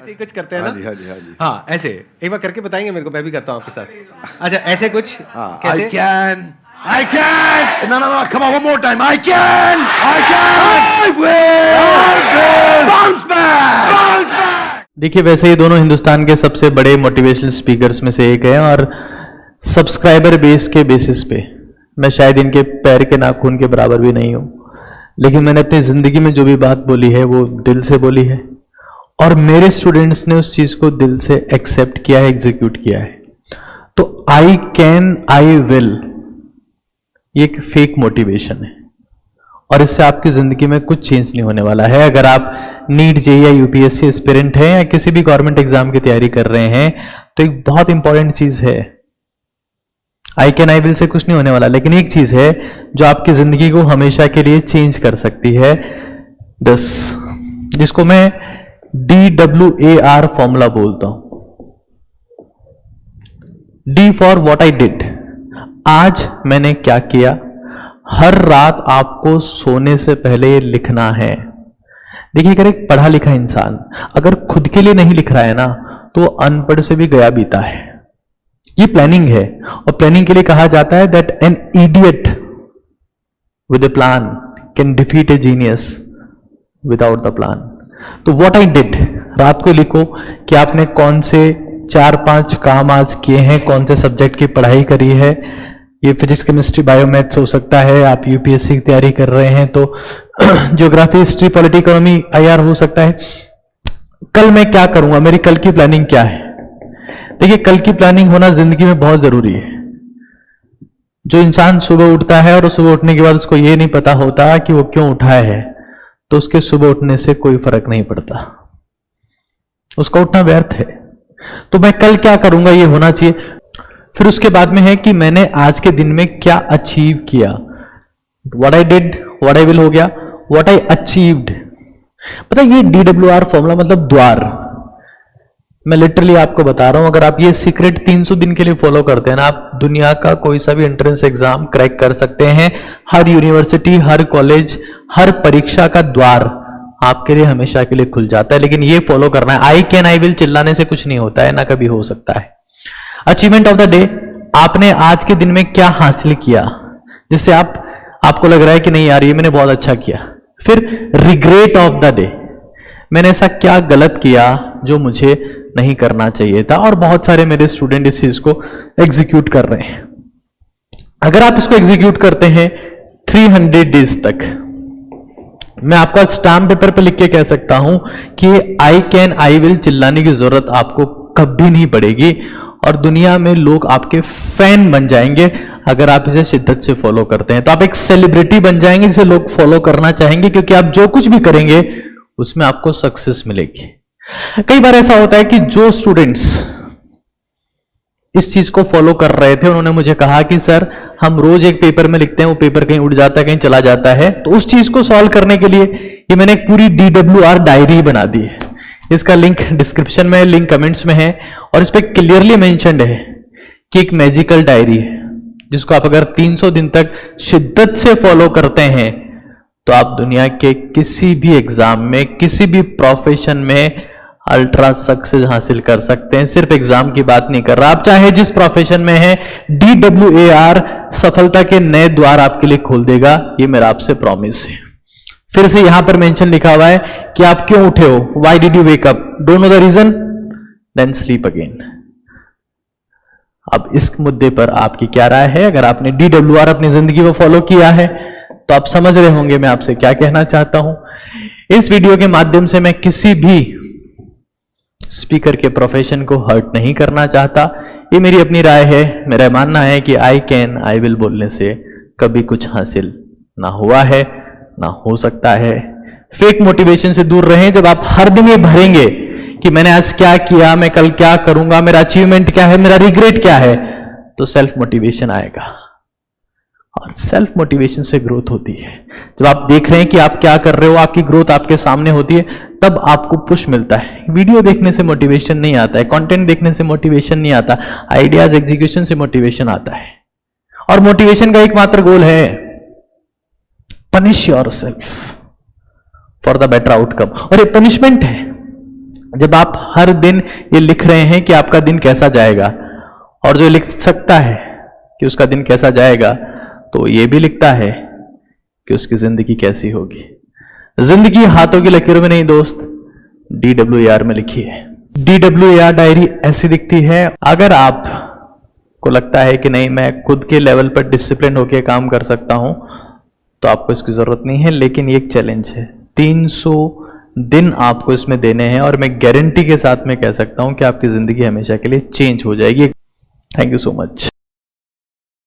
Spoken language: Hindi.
ऐसे ही कुछ करते हैं ना? हाँ जी, हाँ जी, हाँ जी। हाँ, ऐसे एक बार करके बताएंगे मेरे को, मैं भी करता हूँ आपके साथ। अच्छा, ऐसे कुछ हाँ, कैसे? I can. No, come on, one more time. I can. I will. Bounce back. Bounce back. देखिए, वैसे ही दोनों हिंदुस्तान के सबसे बड़े मोटिवेशनल स्पीकर्स में से एक है और सब्सक्राइबर बेस के बेसिस पे मैं शायद इनके पैर के नाखून के बराबर भी नहीं हूं, लेकिन मैंने अपनी जिंदगी में जो भी बात बोली है वो दिल से बोली है और मेरे स्टूडेंट्स ने उस चीज को दिल से एक्सेप्ट किया है, एग्जीक्यूट किया है। तो आई कैन, आई विल, ये एक फेक मोटिवेशन है और इससे आपकी जिंदगी में कुछ चेंज नहीं होने वाला है। अगर आप नीट जेईई या यूपीएससी एस्पिरेंट हैं या किसी भी गवर्नमेंट एग्जाम की तैयारी कर रहे हैं तो एक बहुत इंपॉर्टेंट चीज है, I can I will say कुछ नहीं होने वाला, लेकिन एक चीज है जो आपकी जिंदगी को हमेशा के लिए चेंज कर सकती है, जिसको मैं DWAR फॉर्मूला बोलता हूं। D for what I did, आज मैंने क्या किया। हर रात आपको सोने से पहले लिखना है। देखिए, अगर एक पढ़ा लिखा इंसान अगर खुद के लिए नहीं लिख रहा है ना तो वो अनपढ़ से भी गया बीता है। ये प्लानिंग है और प्लानिंग के लिए कहा जाता है that an idiot with A plan can defeat A genius without the plan. तो व्हाट आई डिड, रात को लिखो कि आपने कौन से 4-5 काम आज किए हैं, कौन से सब्जेक्ट की पढ़ाई करी है। ये फिजिक्स, केमिस्ट्री, बायोमैथ्स हो सकता है, आप यूपीएससी की तैयारी कर रहे हैं तो geography, history, polity, economy, IR हो सकता है। कल मैं क्या करूंगा, मेरी कल की प्लानिंग क्या है। देखिए, कल की प्लानिंग होना जिंदगी में बहुत जरूरी है। जो इंसान सुबह उठता है और सुबह उठने के बाद उसको ये नहीं पता होता कि वो क्यों उठा है, तो उसके सुबह उठने से कोई फर्क नहीं पड़ता, उसका उठना व्यर्थ है। तो मैं कल क्या करूंगा ये होना चाहिए। फिर उसके बाद में है कि मैंने आज के दिन में क्या अचीव किया। What I did, what I will हो गया, व्हाट आई अचीव्ड। पता है ये DWR फॉर्मूला मतलब द्वार, मैं लिटरली आपको बता रहा हूं, अगर आप ये सीक्रेट 300 दिन के लिए फॉलो करते हैं ना, आप दुनिया का कोई सा भी एंट्रेंस एग्जाम क्रैक कर सकते हैं। हर यूनिवर्सिटी, हर कॉलेज, हर परीक्षा का द्वार आपके लिए हमेशा के लिए खुल जाता है। लेकिन ये फॉलो करना है। आई कैन आई विल चिल्लाने से कुछ नहीं होता है, ना कभी हो सकता है। अचीवमेंट ऑफ द डे, आपने आज के दिन में क्या हासिल किया जिससे आपको लग रहा है कि नहीं यार ये मैंने बहुत अच्छा किया। फिर रिग्रेट ऑफ द डे, मैंने ऐसा क्या गलत किया जो मुझे नहीं करना चाहिए था। और बहुत सारे मेरे स्टूडेंट इस चीज को एग्जीक्यूट कर रहे हैं। अगर आप इसको एग्जीक्यूट करते हैं 300 डेज तक, मैं आपका स्टाम्प पेपर पे लिख के कह सकता हूं कि आई कैन आई विल चिल्लाने की जरूरत आपको कभी नहीं पड़ेगी और दुनिया में लोग आपके फैन बन जाएंगे अगर आप इसे शिद्दत से फॉलो करते हैं। तो आप एक सेलिब्रिटी बन जाएंगे जिसे लोग फॉलो करना चाहेंगे, क्योंकि आप जो कुछ भी करेंगे उसमें आपको सक्सेस मिलेगी। कई बार ऐसा होता है कि जो स्टूडेंट्स इस चीज को फॉलो कर रहे थे उन्होंने मुझे कहा कि सर हम रोज एक पेपर में लिखते हैं, वो पेपर कहीं उड़ जाता है, कहीं चला जाता है। तो उस चीज को सॉल्व करने के लिए ये मैंने एक पूरी DWR डायरी बना दी है। इसका लिंक डिस्क्रिप्शन में है, लिंक कमेंट्स में है और इस पे क्लियरली मेंशन्ड है कि एक मैजिकल डायरी है जिसको आप अगर 300 दिन तक शिद्दत से फॉलो करते हैं तो आप दुनिया के किसी भी एग्जाम में, किसी भी प्रोफेशन में अल्ट्रा सक्सेस हासिल कर सकते हैं। सिर्फ एग्जाम की बात नहीं कर रहा, आप चाहे जिस प्रोफेशन में हैं, DWAR सफलता के नए द्वार आपके लिए खोल देगा, ये मेरा आपसे प्रॉमिस है। फिर से यहां पर मेंशन लिखा हुआ है कि आप क्यों उठे हो, why did you wake up, don't know the reason, then sleep again. अब इस मुद्दे पर आपकी क्या राय है? अगर आपने DWR अपनी जिंदगी में फॉलो किया है तो आप समझ रहे होंगे मैं आपसे क्या कहना चाहता हूं। इस वीडियो के माध्यम से मैं किसी भी स्पीकर के प्रोफेशन को हर्ट नहीं करना चाहता, ये मेरी अपनी राय है। मेरा मानना है कि आई कैन आई विल बोलने से कभी कुछ हासिल ना हुआ है, ना हो सकता है। फेक मोटिवेशन से दूर रहें। जब आप हर दिन ये भरेंगे कि मैंने आज क्या किया, मैं कल क्या करूंगा, मेरा अचीवमेंट क्या है, मेरा रिग्रेट क्या है, तो सेल्फ मोटिवेशन आएगा और सेल्फ मोटिवेशन से ग्रोथ होती है। जब आप देख रहे हैं कि आप क्या कर रहे हो, आपकी ग्रोथ आपके सामने होती है, तब आपको पुश मिलता है। वीडियो देखने से मोटिवेशन नहीं आता है, कंटेंट देखने से मोटिवेशन नहीं आता, आइडियाज एग्जीक्यूशन से मोटिवेशन आता है। और मोटिवेशन का एकमात्र गोल है punish yourself for the better outcome. और ये पनिशमेंट है, जब आप हर दिन ये लिख रहे हैं कि आपका दिन कैसा जाएगा, और जो लिख सकता है कि उसका दिन कैसा जाएगा, तो ये भी लिखता है कि उसकी जिंदगी कैसी होगी। जिंदगी हाथों की लकीरों में नहीं दोस्त, DWAR में लिखी है। DWAR डायरी ऐसी दिखती है। अगर आप को लगता है कि नहीं मैं खुद के लेवल पर डिसिप्लिन होकर काम कर सकता हूं, तो आपको इसकी जरूरत नहीं है। लेकिन ये एक चैलेंज है, 300 दिन आपको इसमें देने हैं, और मैं गारंटी के साथ में कह सकता हूं कि आपकी जिंदगी हमेशा के लिए चेंज हो जाएगी। Thank you so much.